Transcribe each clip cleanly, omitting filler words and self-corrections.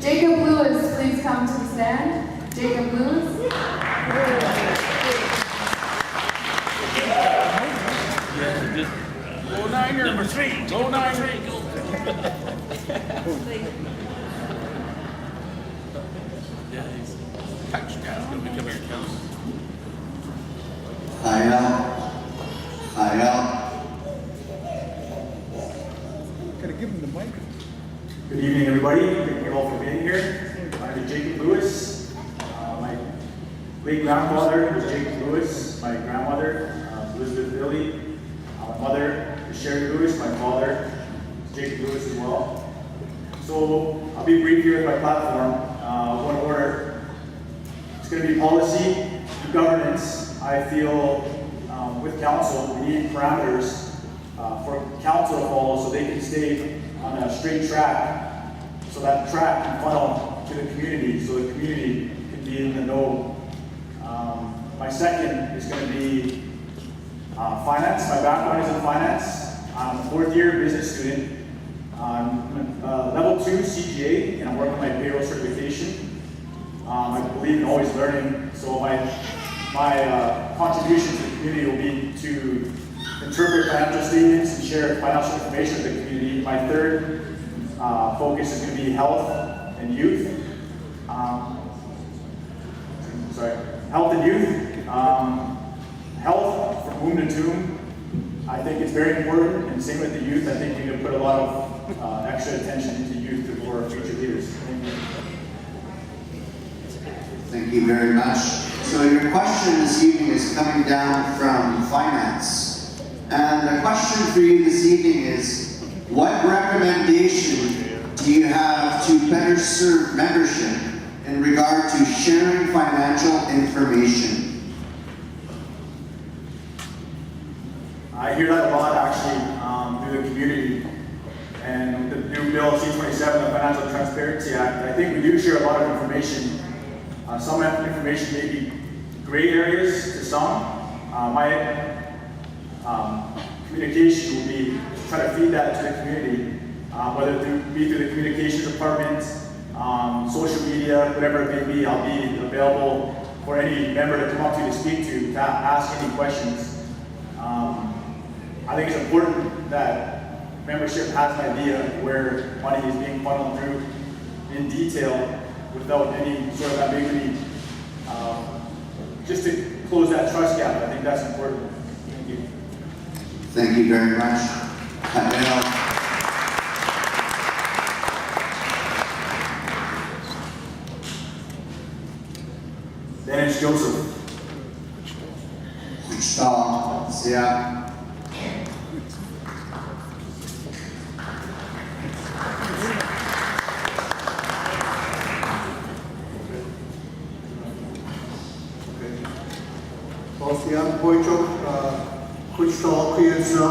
Jacob Lewis, please come to the stand. Jacob Lewis. Go Niner, number 3. Go Niner. Yeah, he's touchdown. He'll become your count. Gotta give him the mic. Good evening, everybody. Thank you all for being here. My name is Jacob Lewis. My late grandfather was Jacob Lewis. My grandmother, Elizabeth Billy. My mother is Sherry Lewis. My father is Jacob Lewis as well. So I'll be brief here with my platform. One order. It's going to be policy and governance. I feel with council, we need parameters for council to follow so they can stay on a straight track, so that track can funnel to the community, so the community can be in the know. My second is going to be finance. My background is in finance. I'm a fourth year business student. I'm level 2 CGA, and I'm working on my payroll certification. I believe in always learning, so my contribution to the community will be to interpret financial statements and share financial information with the community. My third focus is going to be health and youth. Health and youth. Health from womb to tomb. I think it's very important, and same with the youth. I think we need to put a lot of extra attention into youth for our future leaders. Thank you. Thank you very much. So your question this evening is coming down from finance. And the question for you this evening is, what recommendation do you have to better serve membership in regard to sharing financial information? I hear that a lot actually through the community. And the new bill, C-27, the Financial Transparency Act, I think we do share a lot of information. Some information may be gray areas to some. My communication will be to try to feed that to the community, whether it be through the communications department, social media, whatever it may be. I'll be available for any member to come up to speak to ask any questions. I think it's important that membership has an idea of where money is being funneled through in detail without any sort of ambiguity, just to close that trust gap. I think that's important. Thank you. Thank you very much. Dennis Joseph. Yeah. Bastian Wojciech, Kuchtal, Kwiatsna,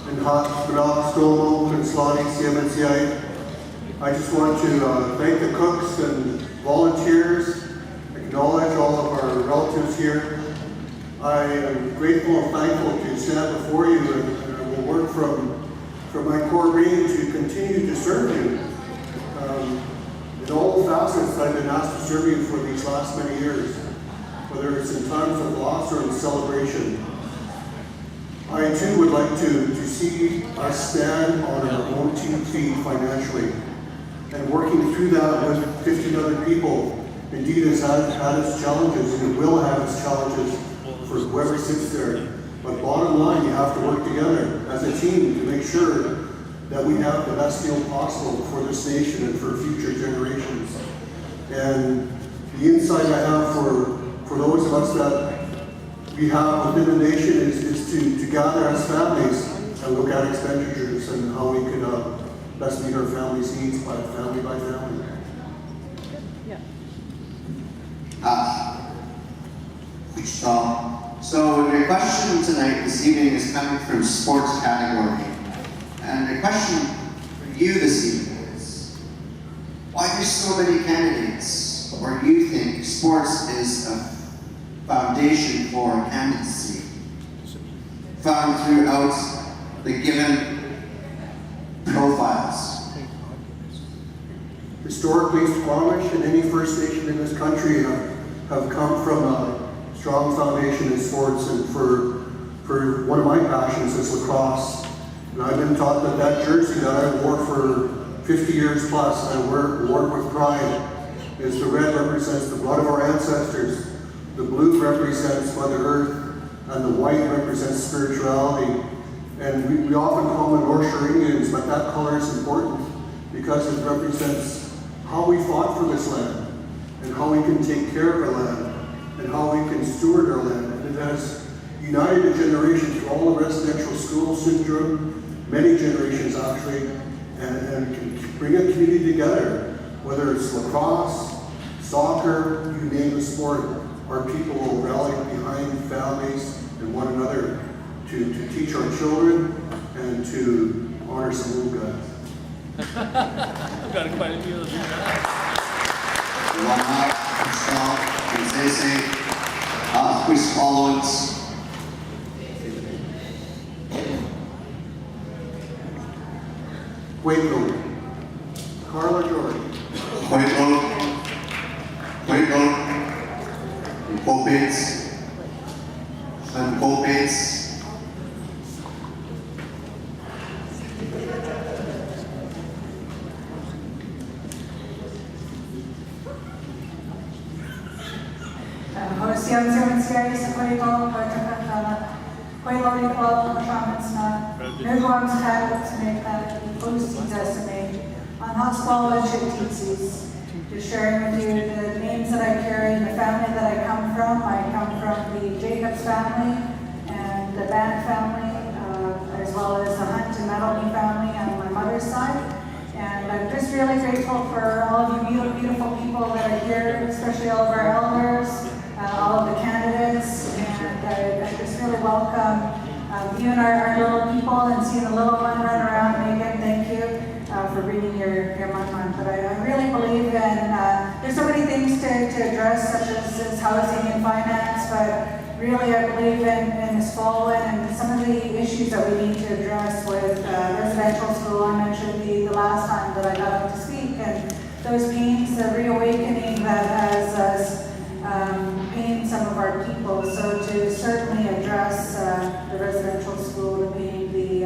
and Graf Stromo, and Slotty, CMNCI. I just want to thank the cooks and volunteers, acknowledge all of our relatives here. I am grateful and thankful to stand before you, and I will work from my core being to continue to serve you. In all facets I've been asked to serve you for these last many years, whether it's in times of loss or in celebration. I too would like to see us stand on our own 2 feet financially, and working through that with 15 other people. Indeed, has had its challenges, and it will have its challenges for whoever sits there. But bottom line, you have to work together as a team to make sure that we have the best deal possible for this nation and for future generations. And the insight I have for those of us that we have within the nation is to gather as families and look at expenditures and how we can best meet our families' needs by family. So the question tonight, this evening, is coming from sports category. And the question for you this evening is, why do so many candidates, or you think sports is a foundation for candidacy found throughout the given profiles? Historically, Squamish and any First Nation in this country have come from a strong foundation in sports, and for one of my passions is lacrosse. And I've been taught that that jersey that I wore for 50 years plus, and I wore it with pride, is the red represents the blood of our ancestors, the blue represents Mother Earth, and the white represents spirituality. And we often call them North Shore Indians, but that color is important because it represents how we fought for this land, and how we can take care of our land, and how we can steward our land. And it has united a generation through all the residential school syndrome, many generations actually, and can bring a community together. Whether it's lacrosse, soccer, you name the sport, our people will rally behind families and one another to teach our children and to honor some old guys. I've got quite a few of them. Wala, Crystal, Princese, Chris Collins. Waco, Carla Jordan, Pueblo, Copets, and Copets. Hosian Semensiari sa Pueblo, Pueblo ni Pueblo Shamans na Nugwams Hadwits Meka, Posting Estimate, on Hospital and Chititsis, just sharing with you the names that I carry and the family that I come from. I come from the Jacobs family and the Band family, as well as the Hunt and Metalby family on my mother's side. And I'm just really grateful for all of you beautiful people that are here, especially all of our elders, all of the candidates, and I just really welcome you and our little people, and seeing the little one run around. Megan, thank you for bringing your mom. But I really believe in, there's so many things to address, such as housing and finance, but really I believe in Nisqualwin and some of the issues that we need to address with residential school. I mentioned the last time that I got up to speak, and those pains, the reawakening that has pained some of our people. So to certainly address the residential school, being the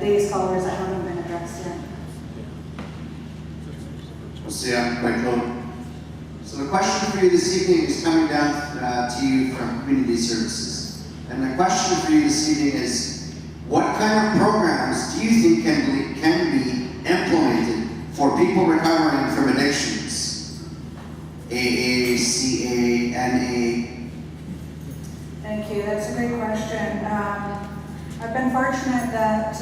day scholars that haven't been addressed yet. So the question for you this evening is coming down to you from Community Services. And the question for you this evening is, what kind of programs do you think can be implemented for people recovering from addictions? AA, CA, NA? Thank you, that's a great question. I've been fortunate that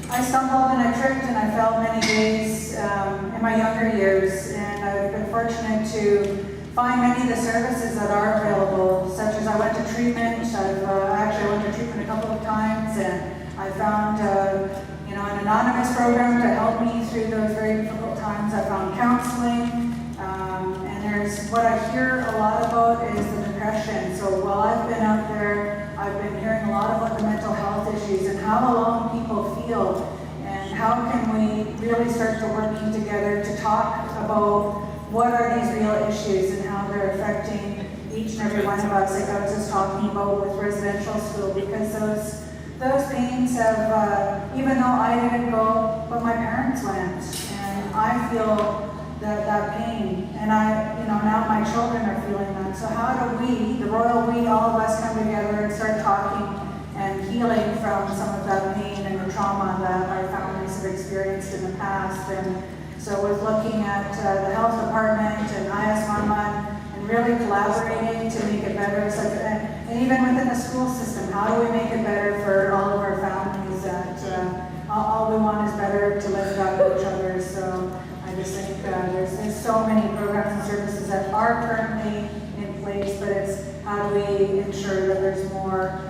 I stumbled and I tripped and I fell many days in my younger years, and I've been fortunate to find many of the services that are available, such as I went to treatment. I went to treatment a couple of times, and I found an anonymous program to help me through those very difficult times. I found counseling, and there's what I hear a lot about is the depression. So while I've been out there, I've been hearing a lot about the mental health issues and how alone people feel, and how can we really start to working together to talk about what are these real issues and how they're affecting each and every one of us, like I was just talking about with residential school, because those pains have, even though I didn't go, but my parents went, and I feel that pain, and now my children are feeling that. So how do we, the royal we, all of us come together and start talking and healing from some of that pain and the trauma that our families have experienced in the past? And so with looking at the health department and IS Mama, and really collaborating to make it better, and even within the school system, how do we make it better for all of our families that all we want is better to live up each other. So I just think there's so many programs and services that are currently in place, but it's how do we ensure that there's more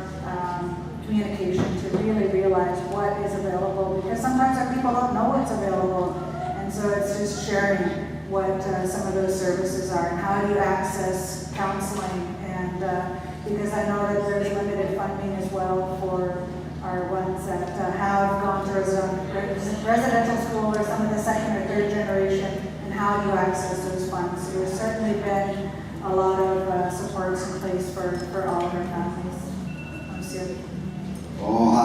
communication to really realize what is available, because sometimes our people don't know what's available, and so it's just sharing what some of those services are and how do you access counseling, and because I know that there's limited funding as well for are ones that have gone to residential school or some of the second or third generation, and how do you access those funds? So there's certainly been a lot of supports in place for all of our families. Oh,